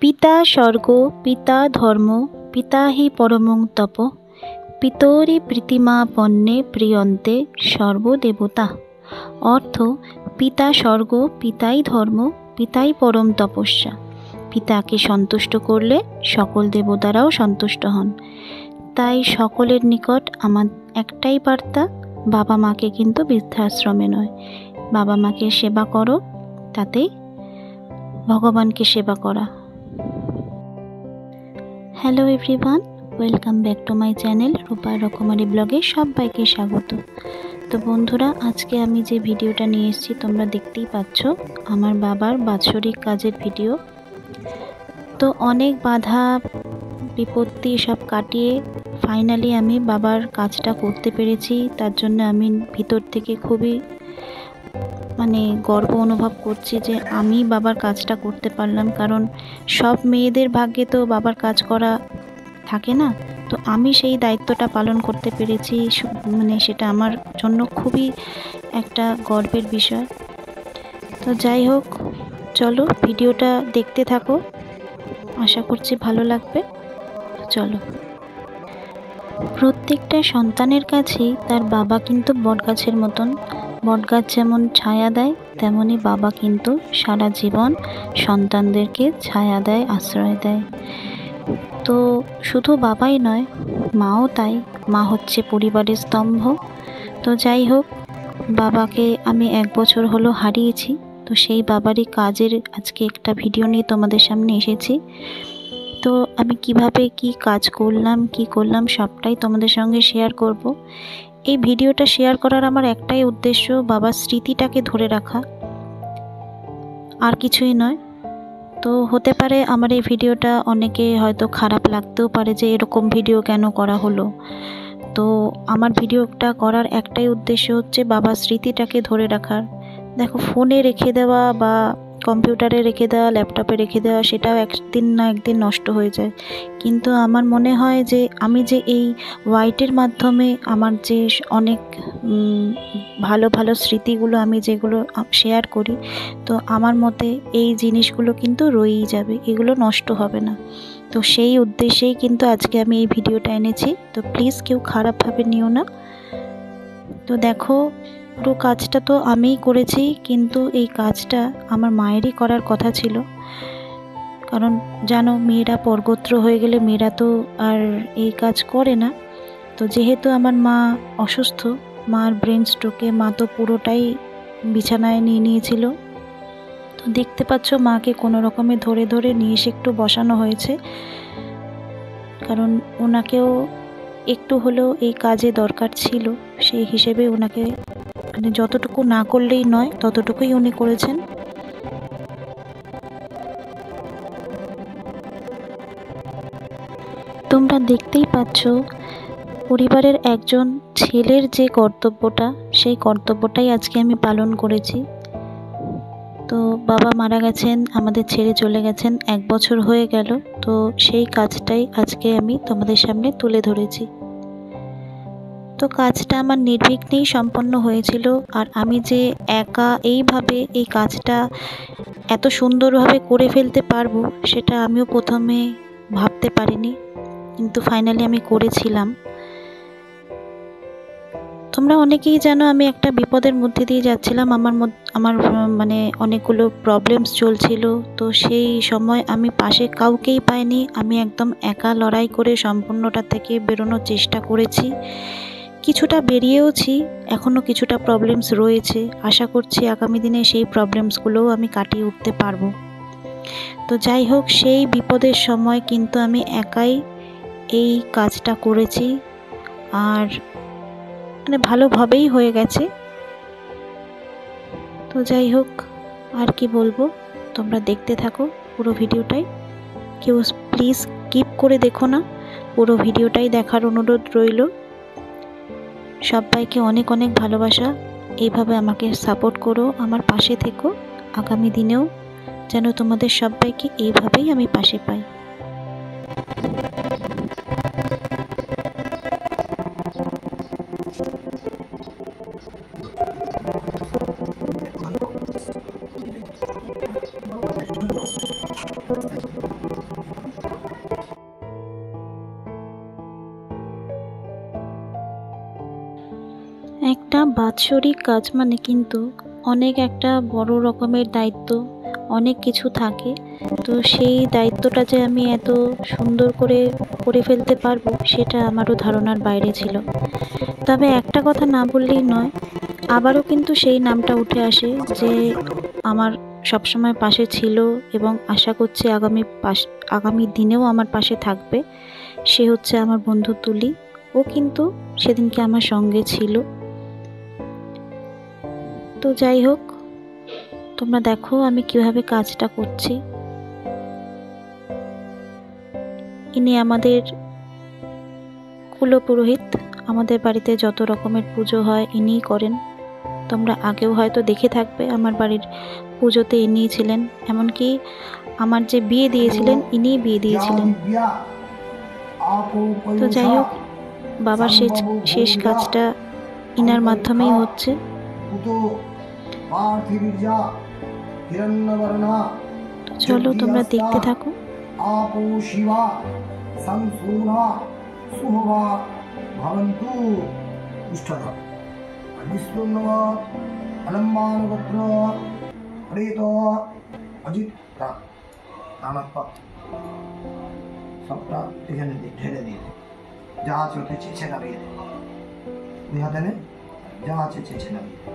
পিতা স্বর্গ, পিতা ধর্ম, পিতা হি পরমং তপ, পিতরি প্রীতিমাপন্নে প্রিয়ন্তে সর্বদেবতা। অর্থ, পিতা স্বর্গ, পিতাই ধর্ম, পিতাই পরম তপস্যা। পিতাকে সন্তুষ্ট করলে সকল দেবতারাও সন্তুষ্ট হন। তাই সকলের নিকট আমার একটাই বার্তা, বাবা মাকে কিন্তু বৃদ্ধাশ্রমে নয়, বাবা মাকে সেবা করো, তাতেই ভগবানকে সেবা করা। Hello everyone, welcome back to my channel রূপার রকমারি ব্লগে সবাইকে স্বাগত। তো বন্ধুরা, আজকে আমি যে ভিডিওটা নিয়ে এসেছি তোমরা দেখতেই পাচ্ছ, আমার বাবার বাৎসরিক কাজের ভিডিও। তো অনেক বাধা বিপত্তি সব কাটিয়ে ফাইনালি আমি বাবার কাজটা করতে পেরেছি। তার জন্য আমি ভিতর থেকে খুবই গর্ব অনুভব করছি যে আমি বাবার কাজটা করতে পারলাম। কারণ সব মেয়েদের ভাগ্যে তো বাবার কাজ করা থাকে না, তো আমি সেই দায়িত্বটা পালন করতে পেরেছি। সেটা আমার জন্য খুবই একটা গর্বের বিষয়। তো যাই হোক, চলো ভিডিওটা দেখতে থাকো, আশা করছি ভালো লাগবে। চলো। প্রত্যেকটা সন্তানের কাছেই তার বাবা কিন্তু বটগাছের মতন। বটগাছ যেমন ছায়া দেয়, তেমনি বাবা কিন্তু সারা জীবন সন্তানদেরকে ছায়া দেয়, আশ্রয় দেয়। তো শুধু বাবাই নয়, মাও তাই। মা হচ্ছে পরিবারের স্তম্ভ। তো যাই হোক, বাবাকে আমি 1 বছর হলো হারিয়েছি। তো সেই বাবারই কাজের আজকে একটা ভিডিও নিয়ে তোমাদের সামনে এসেছি। তো আমি কিভাবে কি কাজ করলাম সবটাই তোমাদের সঙ্গে শেয়ার করব। এই ভিডিওটা শেয়ার করার আমার একটাই উদ্দেশ্য, বাবার স্মৃতিটাকে ধরে রাখা, আর কিছুই নয়। তো হতে পারে আমার এই ভিডিওটা অনেকে হয়তো খারাপ লাগতেও পারে যে এরকম ভিডিও কেন করা হলো। তো আমার ভিডিওটা করার একটাই উদ্দেশ্য হচ্ছে বাবার স্মৃতিটাকে ধরে রাখার। দেখো, ফোনে রেখে দেওয়া বা কম্পিউটারে রেখে দেওয়া, ল্যাপটপে রেখে দেওয়া, সেটাও একদিন না একদিন নষ্ট হয়ে যায়। কিন্তু আমার মনে হয় যে আমি যে এই হোয়াইটের মাধ্যমে আমার যে অনেক ভালো ভালো স্মৃতিগুলো আমি যেগুলো শেয়ার করি, তো আমার মতে এই জিনিসগুলো কিন্তু রয়েই যাবে, এগুলো নষ্ট হবে না। তো সেই উদ্দেশ্যেই কিন্তু আজকে আমি এই ভিডিওটা এনেছি। তো প্লিজ কেউ খারাপভাবে নিও না। তো দেখো, পুরো কাজটা তো আমিই করেছি, কিন্তু এই কাজটা আমার মায়েরই করার কথা ছিল। কারণ জানো, মেয়েরা পরগোত্র হয়ে গেলে মেয়েরা তো আর এই কাজ করে না। তো যেহেতু আমার মা অসুস্থ, মার ব্রেন স্ট্রোকে মা তো পুরোটাই বিছানায় নিয়ে নিয়েছিল। তো দেখতে পাচ্ছ, মাকে কোনো রকমে ধরে ধরে নিয়ে এসে একটু বসানো হয়েছে। কারণ ওনাকেও একটু হলেও এই কাজে দরকার ছিল, সেই হিসেবে ওনাকে যতটুকু না করলেই নয় ততটুকুই উনি করেছেন। তোমরা দেখতেই পাচ্ছ, পরিবারের একজন ছেলের যে কর্তব্যটা, সেই কর্তব্যটাই আজকে আমি পালন করেছি। তো বাবা মারা গেছেন, আমাদের ছেড়ে চলে গেছেন, 1 বছর হয়ে গেল। তো সেই কাজটাই আজকে আমি তোমাদের সামনে তুলে ধরেছি। তো কাজটা আমার নির্বিঘ্নেই সম্পন্ন হয়েছিল। আর আমি যে একা এইভাবে এই কাজটা এত সুন্দরভাবে করে ফেলতে পারবো, সেটা আমিও প্রথমে ভাবতে পারিনি, কিন্তু ফাইনালি আমি করেছিলাম। তোমরা অনেকেই জানো, আমি একটা বিপদের মধ্যে দিয়ে যাচ্ছিলাম। আমার অনেকগুলো প্রবলেমস চলছিল। তো সেই সময় আমি পাশে কাউকেই পাইনি। আমি একদম একা লড়াই করে সম্পূর্ণটা থেকে বেরোনোর চেষ্টা করেছি। কিছুটা বেরিয়েওছি, এখনও কিছুটা প্রবলেমস রয়েছে। আশা করছি আগামী দিনে সেই প্রবলেমসগুলোও আমি কাটিয়ে উঠতে পারবো। তো যাই হোক, সেই বিপদের সময় কিন্তু আমি একাই এই কাজটা করেছি, আর ভালোভাবেই হয়ে গেছে। তো যাই হোক, আর কি বলবো, তোমরা দেখতে থাকো পুরো ভিডিওটাই। কেউ প্লিজ স্কিপ করে দেখো না, পুরো ভিডিওটাই দেখার অনুরোধ রইল। সবাইকে অনেক অনেক ভালোবাসা। এইভাবে আমাকে সাপোর্ট করো, আমার পাশে থেকো। আগামী দিনেও যেন তোমাদের সবাইকে এইভাবেই আমি পাশে পাই। একটা বাৎসরিক কাজ মানে কিন্তু অনেক একটা বড় রকমের দায়িত্ব, অনেক কিছু থাকে। তো সেই দায়িত্বটা যে আমি এত সুন্দর করে করে ফেলতে পারবো সেটা আমারও ধারণার বাইরে ছিল। তবে একটা কথা না বললেই নয়, আবারও কিন্তু সেই নামটা উঠে আসে যে আমার সবসময় পাশে ছিল এবং আশা করছি আগামী দিনেও আমার পাশে থাকবে। সে হচ্ছে আমার বন্ধু তুলি। ও কিন্তু সেদিনকে আমার সঙ্গে ছিল। তো যাই হোক, তোমরা দেখো আমি কিভাবে কাজটা করছি। ইনি আমাদের কুলপুরোহিত। আমাদের বাড়িতে যত রকমের পুজো হয় ইনিই করেন। তোমরা আগেও হয়তো দেখে থাকবে, আমার বাড়ির পুজোতে ইনিই ছিলেন। এমনকি আমার যে বিয়ে দিয়েছিলেন ইনিই বিয়ে দিয়েছিলেন। তো যাই হোক, বাবার শেষ কাজটা ইনার মাধ্যমেই হচ্ছে। তো চলো তোমরা দেখতে থাকো। आपो शिवा संसूना सुहवा भवन्तु इष्टदा विष्णुनव अनम्मानगोत्र प्रेत अजिता नानात्मा सबटा এখানে ঢেলে দিয়ে যা আছে ওতে ছেঁচে নামিয়ে দে। দুই হাতে নে, যা আছে ছেঁচে নামিয়ে দে।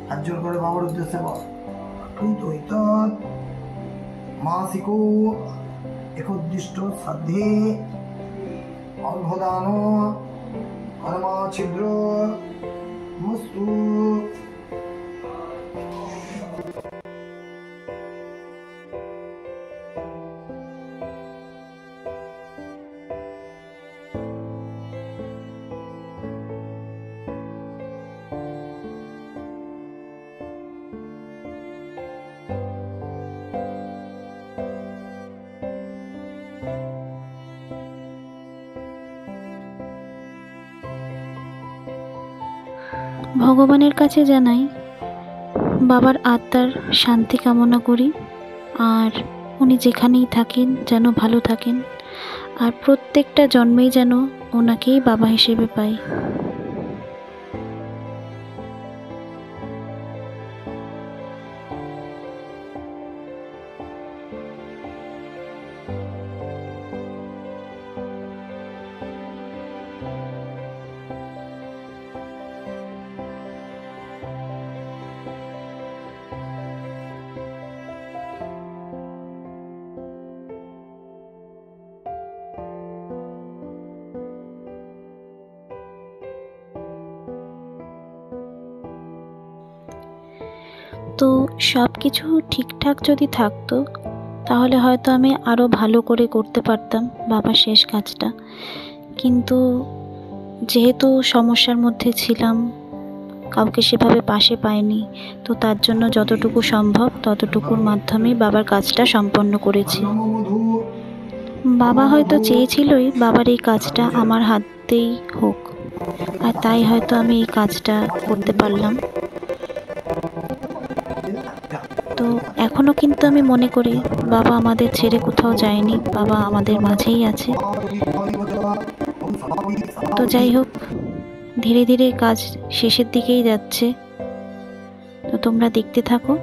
হাত জোর করে বাবার উদ্দেশ্যে বল। মাসিকো একোদ্দিষ্ট শ্রাদ্ধে অর্ঘদান কর্মা ছিদ্র মস্তু। ভগবানের কাছে জানাই বাবার আত্মার শান্তি কামনা করি। আর উনি যেখানেই থাকেন যেন ভালো থাকেন, আর প্রত্যেকটা জন্মেই যেন ওনাকেই বাবা হিসেবে পাই। তো সব কিছু ঠিকঠাক যদি থাকতো তাহলে হয়তো আমি আরও ভালো করে করতে পারতাম বাবার শেষ কাজটা। কিন্তু যেহেতু সমস্যার মধ্যে ছিলাম, কাউকে সেভাবে পাশে পাইনি, তো তার জন্য যতটুকু সম্ভব ততটুকুর মাধ্যমেই বাবার কাজটা সম্পন্ন করেছি। বাবা হয়তো চেয়েছিলই বাবার এই কাজটা আমার হাতেই হোক, আর তাই হয়তো আমি এই কাজটা করতে পারলাম। তো এখনও কিন্তু আমি মনে করি বাবা আমাদের ছেড়ে কোথাও যায়নি, বাবা আমাদের মাঝেই আছে। তো যাই হোক, ধীরে ধীরে কাজ শেষের দিকেই যাচ্ছে। তো তোমরা দেখতে থাকো।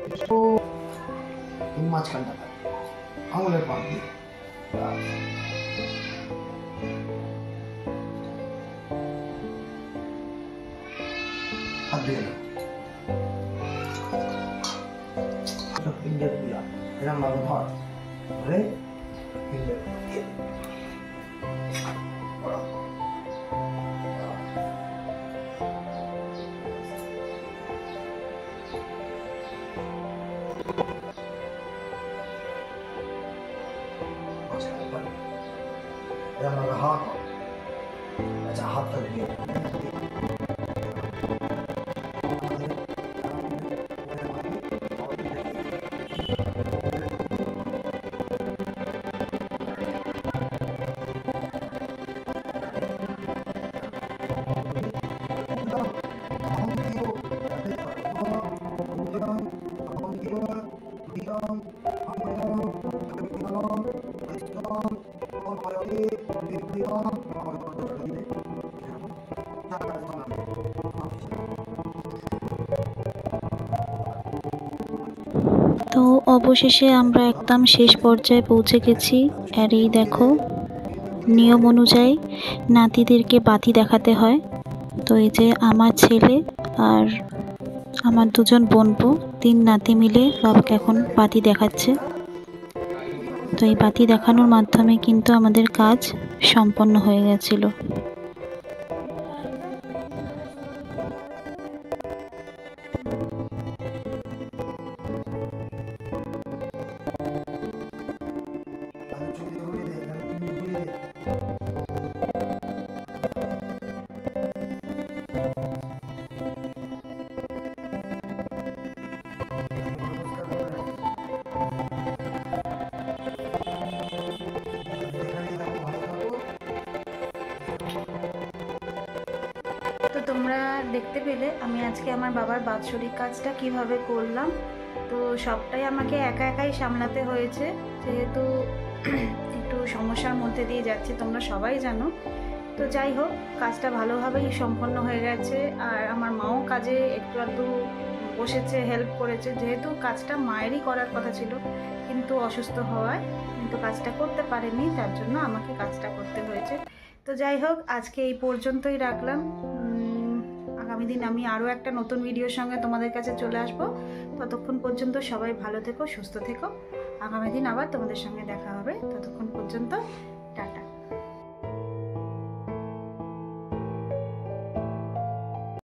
একটু এই মাঝখানটা আঙুলের পাক দিয়ে হাত দিয়ে দাও। ফিঙ্গার দিয়া এরকম ভাবে ধর, ধরে ফিঙ্গার দিয়ে পড়া। এরকম ভাবে হাত, আচ্ছা হাতটা দিয়ে তো অবশেষে আমরা একদম শেষ পর্যায়ে পৌঁছে গেছি। আর এই দেখো, নিয়ম অনুযায়ী নাতিদেরকে বাতি দেখাতে হয়। তো এই যে আমার ছেলে আর আমার দুজন বোনপো, 3 নাতি মিলে বাবাকে এখন বাতি দেখাচ্ছে। তো এই বাতি দেখানোর মাধ্যমে কিন্তু আমাদের কাজ সম্পন্ন হয়ে গেছিল। তো তোমরা দেখতে পেলে আমি আজকে আমার বাবার বাৎসরিক কাজটা কিভাবে করলাম। তো সবটাই আমাকে একা একাই সামলাতে হয়েছে, যেহেতু একটু সমস্যার মধ্যে দিয়ে যাচ্ছি, তোমরা সবাই জানো। তো যাই হোক, কাজটা ভালোভাবেই সম্পন্ন হয়ে গেছে। আর আমার মাও কাজে একটু আধটু বসেছে, হেল্প করেছে, যেহেতু কাজটা মায়েরই করার কথা ছিল, কিন্তু অসুস্থ হওয়ায় কিন্তু কাজটা করতে পারেনি, তার জন্য আমাকে কাজটা করতে হয়েছে। তো যাই হোক, আজকে এই পর্যন্তই রাখলাম। আগামী দিন আমি আরও একটা নতুন ভিডিওর সঙ্গে তোমাদের কাছে চলে আসব। ততক্ষণ পর্যন্ত সবাই ভালো থেকো, সুস্থ থেকো। আগামী দিন আবার তোমাদের সঙ্গে দেখা হবে। ততক্ষণ পর্যন্ত টাটা।